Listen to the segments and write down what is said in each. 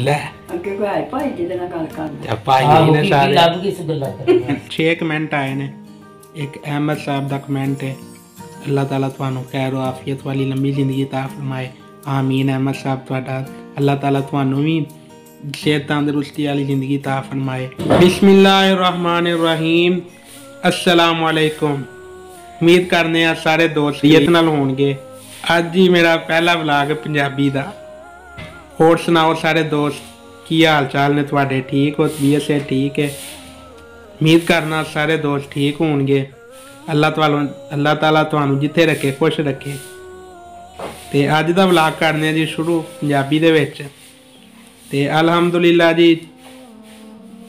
ਲੈ ਅੱਗੇ ਕੋਈ ਭਾਈ ਜੀ ਦੇ ਨਾਲ ਗੱਲ ਕਰਦਾ ਭਾਈ ਨੇ ਸਾਰੇ ਲੱਭ ਕਿਸ ਗੱਲਾਂ ਕਰਨੀਆਂ 6 ਕਮੈਂਟ ਆਏ ਨੇ। ਇੱਕ अहमद साहब का कमेंट है, अल्लाह ताला तुहानू खैर आफियत वाली लंबी जिंदगी ता फरमाए। आमीन। अहमद साहब तुहाडा अल्लाह ताला तुहानू भी सेहत तंदुरुस्ती वाली जिंदगी ता फरमाए। बिस्मिल्लाहिर्रहमानिर्रहीम। अस्सलाम वालेकुम। उम्मीद करने आ सारे दोस्त नीयत नाल होणगे। अज ही मेरा पहला व्लॉग पंजाबी दा। होर सुनाओ सारे दोस्त की हाल चाल ने तुहाडे? ठीक हो? तबीयत से ठीक है? उम्मीद करना सारे दोस्त ठीक होंगे। अल्लाह ताला तुहानू जिथे रखे खुश रखे। ते अज दा व्लॉग करने जी शुरू पंजाबी दे विच। ते अल्हम्दुलिल्लाह जी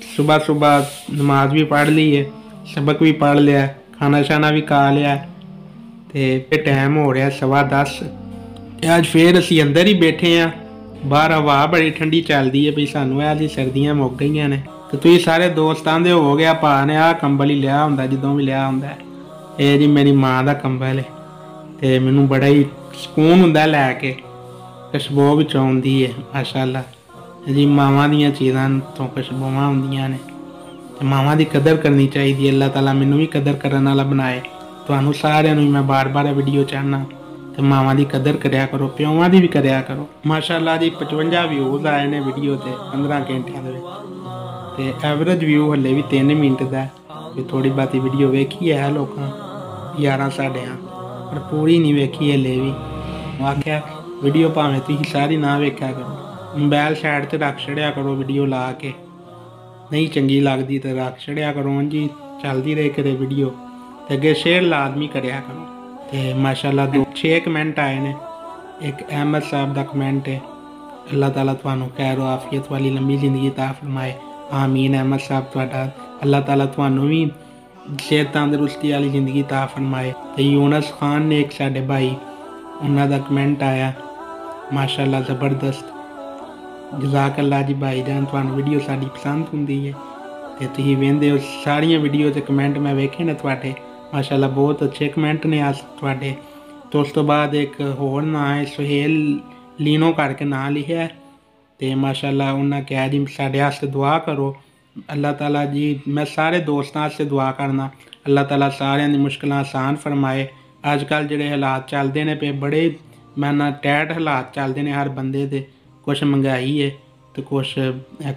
सुबह सुबह नमाज भी पढ़ ली है, सबक भी पढ़ लिया, खाना शाना भी खा लिया। ते टाइम हो रहा 10:15। अज फिर असी अंदर ही बैठे हैं। बाहर हवा बड़ी ठंडी चलती है भी सानू अज सर्दियां मुक गई ने। तो तुम सारे दोस्त आंदे हो गया भा ने आ कंबल ही लिया होंदा जदों भी लिया होंदा। ये जी मेरी माँ का कंबल है ते मैनू बड़ा ही सुकून हुंदा लैके। खुशबू विच आउंदी है माशाअल्लाह जी। मावां दियां चीज़ां तो खुशबूआं हुंदियां ने ते मावां दी कदर करनी चाहिए। अल्लाह ताला मैनू भी कदर करन वाला बनाए। तुहानू सारिआं नूं मैं बार बार वीडियो चाहना ते मावां दी कदर करया करो, प्योवां दी भी करया करो। माशाअल्लाह जी 55 व्यूज़ आए ने वीडियो ते 15 घंटियां दे विच। ते एवरेज व्यू हले भी 3 मिनट का है। थोड़ी बाती वीडियो वेखी है लोगों 11 साढ़े, पर पूरी नहीं वेखी हले भी। आख्या वीडियो भावें तुम सारी ना वेख्या करो, मोबाइल साइड ते रख छड़िया करो, वीडियो ला के नहीं चंगी लगती तो रख छड़िया करो। जी चलती रहे करे वीडियो ते अगे शेयर लाजमी करया करो। ते माशाअल्लाह 6 कमेंट आए ने। एक अहमद साहब का कमेंट है, अल्लाह ताला तुहानू खैर आफियत वाली लंबी जिंदगी ता फरमाए। आमीन। अहमद साहब तुहाडा अल्लाह ताला तुहानू भी सेहत तंदुरुस्ती वाली जिंदगी ता फरमाए। ते यूनस खान ने एक साडे भाई उन्हां दा कमेंट आया माशाअल्लाह ज़बरदस्त। जज़ाकल्लाह जी भाई जान, तुहानू वीडियो साडी पसंद हुंदी है ते तुसीं वेंदे हो सारियां वीडियो ते कमेंट मैं वेखे ने तुहाडे। माशाअल्लाह बहुत अच्छे कमेंट ने अस तुहाडे। तो उस तो बाद एक होर नाम है सुहेल लीनो करके नाम लिखा है। तो माशाअल्लाह उन्हें कहा जी साढ़े वास्ते दुआ करो। अल्लाह ताला जी मैं सारे दोस्तों वास्ते दुआ करना अल्लाह ताला सारियां दी मुश्किलां आसान फरमाए। अजकल जिहड़े हालात चलते हैं पे बड़े मैं ना टैट हालात चलते हैं हर बंदे दे। कुछ महंगाई है तो कुछ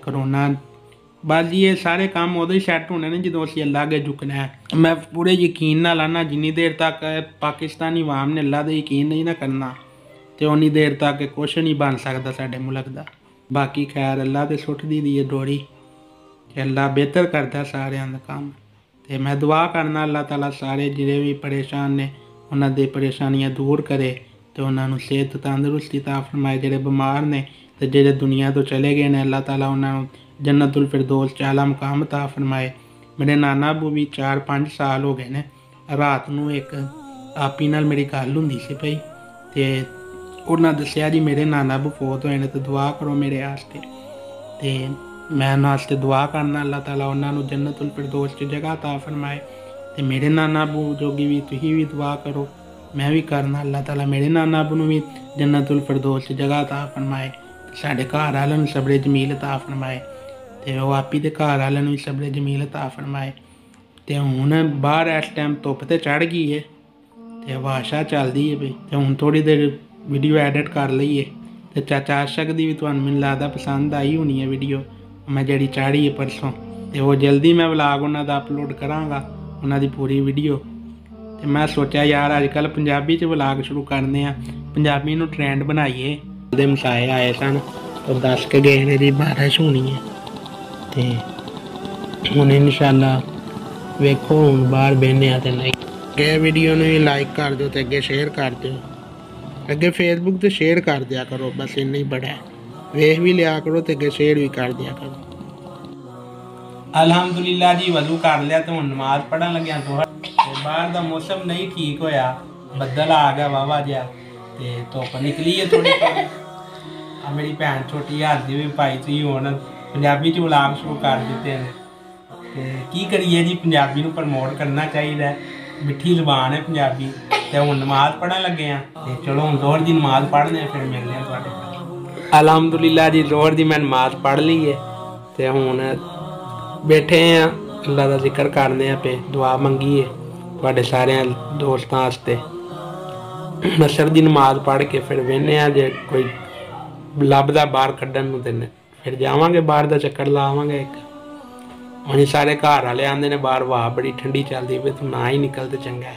करोना। बस जी ये सारे काम उदों ही सैट होने ने जो असीं अल्लाह अगे झुकना है। मैं पूरे यकीन नाल आना जिन्नी देर तक पाकिस्तानी अवाम ने अल्लाह दे यकीन नहीं ना करना तो उन्नी देर तक कुछ नहीं बन सकता साडे मुल्क दा। बाकी खैर अल्लाह ते सुट दी है डोरी, अल्लाह बेहतर करता सारियां दा काम। ते मैं दुआ करना अल्लाह ताला सारे जिहड़े भी परेशान ने उन्हां दी परेशानियां दूर करे ते उन्हां नूं सेहत तंदुरुस्ती ता फरमाए। जिहड़े बीमार ने ते जिहड़े दुनिया तो चले गए ने अल्लाह ताला उन्हां नूं जन्नतुल फिरदौस च आला मुकाम ता फरमाए। मेरे नाना अबू भी 4-5 साल हो गए ने। रात नूं एक आपी नाल मेरी गल हुंदी सी पई ते उन्हें दसिया जी मेरे नाना अबू फौत होए ने तो दुआ करो मेरे वास्ते। ते मैं उन्हां वास्ते दुआ करना अल्लाह ताला उन्हां नूं जन्नतुल फिरदौस च जगह ता फरमाए। ते मेरे नाना अबू जोगी भी तुसीं भी दुआ करो, मैं भी करना अल्लाह ताला मेरे नाना अबू नूं भी जन्नतुल फिरदौस च जगह ता फरमाए। साडे घर वालिआं नूं सबरे जमील ता फरमाए ते ओह आपी दे घर वालिआं नूं भी सबरे जमील ता फरमाए। ते हुण बाहर इस टाइम धुप्प ते चढ़ गई है ते हवा चलदी है पई ते हुण थोड़ी देर वीडियो एडिट कर लईए। तो चाचा आशक दी भी तुहानूं मैनूं लगदा पसंद आई होनी है वीडियो मैं जिहड़ी चाढ़ी है परसों। तो वो जल्दी मैं व्लॉग उन्हां दा अपलोड करांगा उन्हां दी पूरी वीडियो। तो मैं सोचा यार अजकल पंजाबी च व्लॉग शुरू करने आ, पंजाबी नूं ट्रेंड बनाइए। दे मसाए आए सन तो दस के गए ने जी बारिश होनी है तो हुण इंशाअल्लाह वेखो हुण बाहर बहने आ ते नहीं अगे वीडियो नूं लाइक कर दो ते अगे शेयर कर दो। अगे फेसबुक ते शेयर कर दिया करो, बस इन्ना ही बड़ा है। वेख भी लिया करो तो अगे शेयर भी कर दिया करो। अल्हम्दुलिल्लाह जी वजू कर लिया तो हुण नमाज पढ़न लग्या। तो बाहर दा मौसम नहीं ठीक होया, बदल आ गया वावा जिहा ते धुप्प निकली है थोड़ी थोड़ी। मेरी भैन छोटी हसदी भी भाई तुसीं हुण पंजाबी च व्लॉग शुरू कर दिते ने ते की करिए जी, पंजाबी नूं प्रमोट करना चाहिए। मिठी जबान है पंजाबी ਤੇ ਹੁਣ ਨਮਾਜ਼ ਪੜ੍ਹਨ ਲੱਗੇ ਆ ਤੇ ਚਲੋ ਹੁਣ ਜ਼ੋਹਰ ਦੀ ਨਮਾਜ਼ ਪੜ੍ਹਨੇ ਆ ਫਿਰ ਮਿਲਦੇ ਆ ਤੁਹਾਡੇ ਨਾਲ। ਅਲਹਮਦੁਲਿਲਾ ਜੀ ਜ਼ੋਹਰ ਦੀ ਮੈਂ ਨਮਾਜ਼ ਪੜ੍ਹ ਲਈ ਹੈ ਤੇ ਹੁਣ ਬੈਠੇ ਆ ਅੱਲਾ ਦਾ ਜ਼ਿਕਰ ਕਰਨੇ ਆ ਪੇ ਦੁਆ ਮੰਗੀਏ ਤੁਹਾਡੇ ਸਾਰਿਆਂ ਦੋਸਤਾਂ ਵਾਸਤੇ। ਅਸਰ ਦੀ ਨਮਾਜ਼ ਪੜ੍ਹ ਕੇ ਫਿਰ ਵੇਹਨੇ ਆ ਜੇ ਕੋਈ ਲੱਭਦਾ ਬਾਹਰ ਕੱਢਣ ਨੂੰ ਤੇ ਫਿਰ ਜਾਵਾਂਗੇ ਬਾਹਰ ਦਾ ਚੱਕਰ ਲਾਵਾਂਗੇ ਇੱਕ। ਹੁਣ ਸਾਰੇ ਘਰ ਵਾਲੇ ਆਂਦੇ ਨੇ ਬਾਹਰ ਵਾਹ ਬੜੀ ਠੰਡੀ ਚੱਲਦੀ ਵੀ ਤੂੰ ਨਾ ਹੀ ਨਿਕਲ ਤੇ ਚੰਗਾ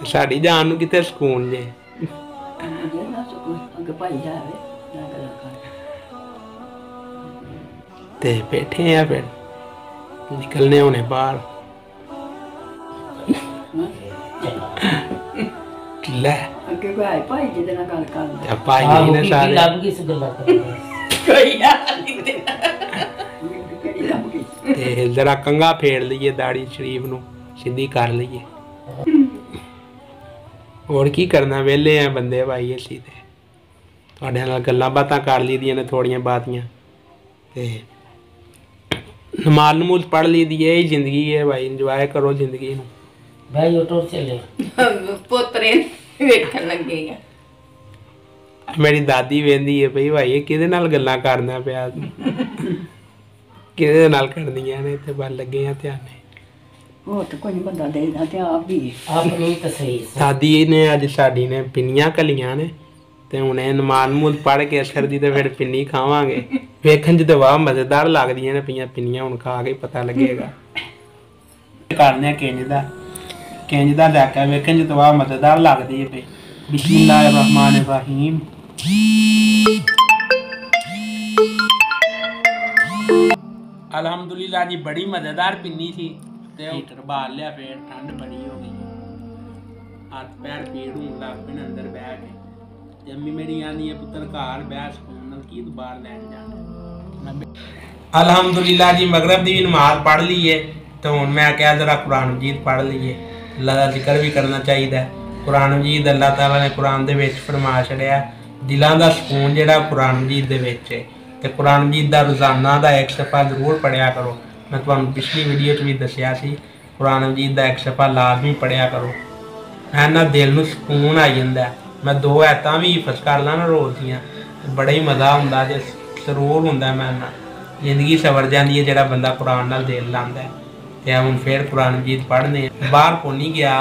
ਸਾਡੀ ਜਾਨ ਨੂੰ ਕਿਤੇ ਸਕੂਨ ਜੇ। ਤੇ ਬੈਠੇ ਆ ਫਿਰ ਨਿਕਲਨੇ ਹੋਣੇ ਬਾਹਰ। ਲੈ ਅੱਗੇ ਭਾਈ ਭਾਈ ਜਿਹਦੇ ਨਾਲ ਗੱਲ ਕਰਦਾ ਭਾਈ ਨੇ ਸਾਰੇ ਲੱਭ ਗਈ ਸੀ ਗੱਲਾਂ ਕੋਈ ਯਾਰ ਨਹੀਂ ਕਿਹੜੀ ਲੱਭ ਗਈ ਤੇ ਜਰਾ ਕੰਗਾ ਫੇਰ ਲਈਏ ਦਾੜੀ ਸ਼ਰੀਫ ਨੂੰ ਸਿੱਧੀ ਕਰ ਲਈਏ। ਹੋਰ ਕੀ ਕਰਨਾ ਵਿਹਲੇ ਆ ਬੰਦੇ ਭਾਈ ਅਸੀਂ ਤੇ ਤੁਹਾਡੇ ਨਾਲ ਗੱਲਾਂ ਬਾਤਾਂ ਕਰ ਲਈਆਂ ਨੇ ਥੋੜੀਆਂ ਬਾਤੀਆਂ ਤੇ ਨਮਾਜ਼ ਨਮੂਜ਼ ਪੜ੍ਹ ਲਈ ਦੀ ਹੈ। ਇਹ ਜ਼ਿੰਦਗੀ ਹੈ ਭਾਈ ਇੰਜੋਏ ਕਰੋ ਜ਼ਿੰਦਗੀ ਨੂੰ। ਭਾਈ YouTube ਚੱਲੇ ਪੋਤਰੇ ਵੇਖਣ ਲੱਗੇ ਆ। ਮੇਰੀ ਦਾਦੀ ਵੇਂਦੀ ਹੈ ਭਈ ਭਾਈ ਇਹ ਕਿਹਦੇ ਨਾਲ ਗੱਲਾਂ ਕਰਨਾ ਪਿਆ ਕਿਹਦੇ ਨਾਲ ਕਰਨੀਆਂ ਨੇ ਤੇ ਬਸ ਲੱਗੇ ਆ ਧਿਆਨੇ। ਉਹ ਤਾਂ ਕੋਈ ਬੰਦਾ ਦੇਖਦਾ ਤੇ ਆਪ ਵੀ ਆਪਣੀ ਤਾਂ ਸਹੀ ਦਾਦੀ ਨੇ ਅੱਜ ਸਾਡੀ ਨੇ ਪਿੰਨੀਆਂ ਘਲੀਆਂ ਨੇ ਤੇ ਹੁਣ ਇਹ ਨਮਾਜ਼ ਨਮੂਜ਼ ਪੜ੍ਹ ਕੇ ਅਸਰ ਦੀ ਤੇ ਫਿਰ ਪਿੰਨੀ ਖਾਵਾਂਗੇ। ਵੇਖਣ 'ਚ ਤਾਂ ਵਾਹ ਮਜ਼ੇਦਾਰ ਲੱਗਦੀਆਂ ਨੇ ਪਈਆਂ ਪਿੰਨੀਆਂ ਹੁਣ ਖਾ ਕੇ ਪਤਾ ਲੱਗੇਗਾ। ਕਰਨੇ ਕਿੰਜ ਦਾ ਜਾਕਾ ਵੇਖਣ 'ਚ ਤਾਂ ਵਾਹ ਮਜ਼ੇਦਾਰ ਲੱਗਦੀ ਹੈ ਪਈ। ਬਿਸਮਿल्लाह रहमान रहीम। अल्हम्दुलिल्लाह जी बड़ी मज़ेदार पिन्नी थी ते हीटर बाल लिया फिर ठंड बड़ी हो गई हाथ पैर पीड़ होने लग पे अंदर बह के ते अम्मी मेरी आनी है पुत्र घर बह सकून नाल की तू बाहर लैन जाना। अल्हम्दुलिल्लाह जी मगरब दी नमाज पढ़ ली है तो हुण मैं क्या जरा कुरान मजीद पढ़ लीए। अल्लाह दा जिक्र भी करना चाहिए। कुरान मजीद अल्लाह ताला ने कुरान दे विच फरमा छड़िया दिलों का सुकून जिहड़ा कुरान मजीद दे विच है ते कुरान मजीद दा रोज़ाना दा एक सफ़ा जरूर पढ़िया करो। मैं तुहानूं पिछली वीडियो च भी दस्सिया सी कुरान मजीद दा एक सफ़ा लाजमी पढ़िया करो। ना दिल नूं सुकून आई जांदा। मैं 2 आयतां भी हिफज कर ला ना रोज़ दियां बड़ा ही मज़ा हुंदा जे सरूर हुंदा मैं ना जिंदगी सवर जांदी है जिहड़ा बंदा कुरान नाल दिल लांदा है। ते हुण फिर कुरान मजीद पढ़ने बाहर को नहीं गया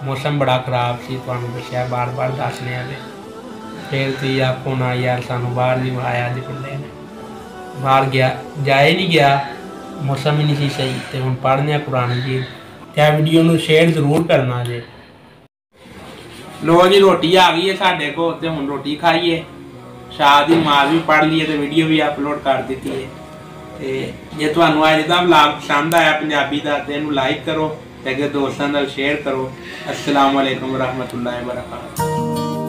मौसम बड़ा खराब सी तुहानूं दस्सिया बार बार दसने आले फिर तुसीं आखो ना यार सानूं बाहर नहीं आया अज बंदे ने बाहर गया जाए नहीं गया मौसम ही नहीं सी सही ते हुण पढ़ने कुरान मजीद ते वीडियो नूं शेयर जरूर करना जे। लो जी रोटी आ गई है साडे को ते हुण रोटी खाइए शाह दी नमाज़ भी पढ़ ली है ते वीडियो भी अपलोड कर दी है। ते जे तुहानूं अज दा व्लॉग पसंद आया पंजाबी दा ते इहनूं लाइक करो ते अगे दोस्तां नाल शेयर करो। अस्सलाम वालेकुम रहमतुल्लाहि व बरकातुहू।